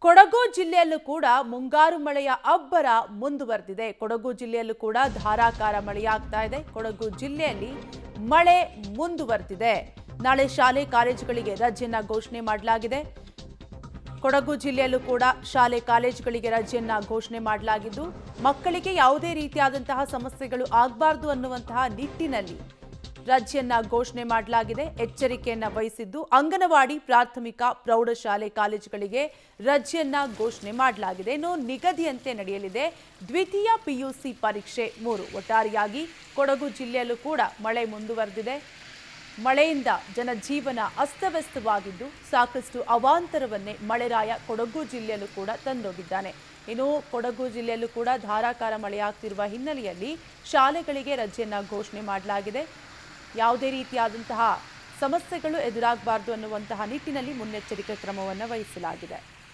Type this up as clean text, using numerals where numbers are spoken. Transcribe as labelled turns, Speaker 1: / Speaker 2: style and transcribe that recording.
Speaker 1: ಕೊಡಗು ಜಿಲ್ಲೆಯಲ್ಲೂ ಕೂಡ ಮುಂಗಾರು ಮಳೆಯ ಅಬ್ಬರ ಮುಂದುವರೆದಿದೆ. ಕೊಡಗು ಜಿಲ್ಲೆಯಲ್ಲೂ ಕೂಡ ಧಾರಾಕಾರ ಮಳೆಯಾಗ್ತಾ ಇದೆ. ಕೊಡಗು ಜಿಲ್ಲೆಯಲ್ಲಿ ಮಳೆ ಮುಂದುವರೆದಿದೆ. ನಾಳೆ ಶಾಲೆ ಕಾಲೇಜುಗಳಿಗೆ ರಜೆಯನ್ನ ಘೋಷಣೆ ಮಾಡಲಾಗಿದೆ. ಕೊಡಗು ಜಿಲ್ಲೆಯಲ್ಲೂ ಕೂಡ ಶಾಲೆ ಕಾಲೇಜುಗಳಿಗೆ ರಜೆಯನ್ನ ಘೋಷಣೆ ಮಾಡಲಾಗಿದ್ದು, ಮಕ್ಕಳಿಗೆ ಯಾವುದೇ ರೀತಿಯಾದಂತಹ ಸಮಸ್ಯೆಗಳು ಆಗಬಾರದು ಅನ್ನುವಂತಹ ನಿಟ್ಟಿನಲ್ಲಿ ರಜೆಯನ್ನ ಘೋಷಣೆ ಮಾಡಲಾಗಿದೆ. ಎಚ್ಚರಿಕೆಯನ್ನ ವಹಿಸಿದ್ದು ಅಂಗನವಾಡಿ, ಪ್ರಾಥಮಿಕ, ಪ್ರೌಢಶಾಲೆ ಕಾಲೇಜುಗಳಿಗೆ ರಜೆಯನ್ನ ಘೋಷಣೆ ಮಾಡಲಾಗಿದೆ. ಇನ್ನು ನಿಗದಿಯಂತೆ ನಡೆಯಲಿದೆ ದ್ವಿತೀಯ ಪಿಯುಸಿ ಪರೀಕ್ಷೆ 3. ಒಟ್ಟಾರೆಯಾಗಿ ಕೊಡಗು ಜಿಲ್ಲೆಯಲ್ಲೂ ಕೂಡ ಮಳೆ ಮುಂದುವರೆದಿದೆ. ಮಳೆಯಿಂದ ಜನಜೀವನ ಅಸ್ತವ್ಯಸ್ತವಾಗಿದ್ದು, ಸಾಕಷ್ಟು ಅವಾಂತರವನ್ನೇ ಮಳೆರಾಯ ಕೊಡಗು ಜಿಲ್ಲೆಯಲ್ಲೂ ಕೂಡ ತಂದೊಡ್ಡಿದ್ದಾನೆ. ಇನ್ನು ಕೊಡಗು ಜಿಲ್ಲೆಯಲ್ಲೂ ಕೂಡ ಧಾರಾಕಾರ ಮಳೆಯಾಗ್ತಿರುವ ಹಿನ್ನೆಲೆಯಲ್ಲಿ ಶಾಲೆಗಳಿಗೆ ರಜೆಯನ್ನ ಘೋಷಣೆ ಮಾಡಲಾಗಿದೆ. ಯಾವುದೇ ರೀತಿಯಾದಂತಹ ಸಮಸ್ಯೆಗಳು ಎದುರಾಗಬಾರದು ಅನ್ನುವಂತಹ ನಿಟ್ಟಿನಲ್ಲಿ ಮುನ್ನೆಚ್ಚರಿಕೆ ಕ್ರಮವನ್ನು ವಹಿಸಲಾಗಿದೆ.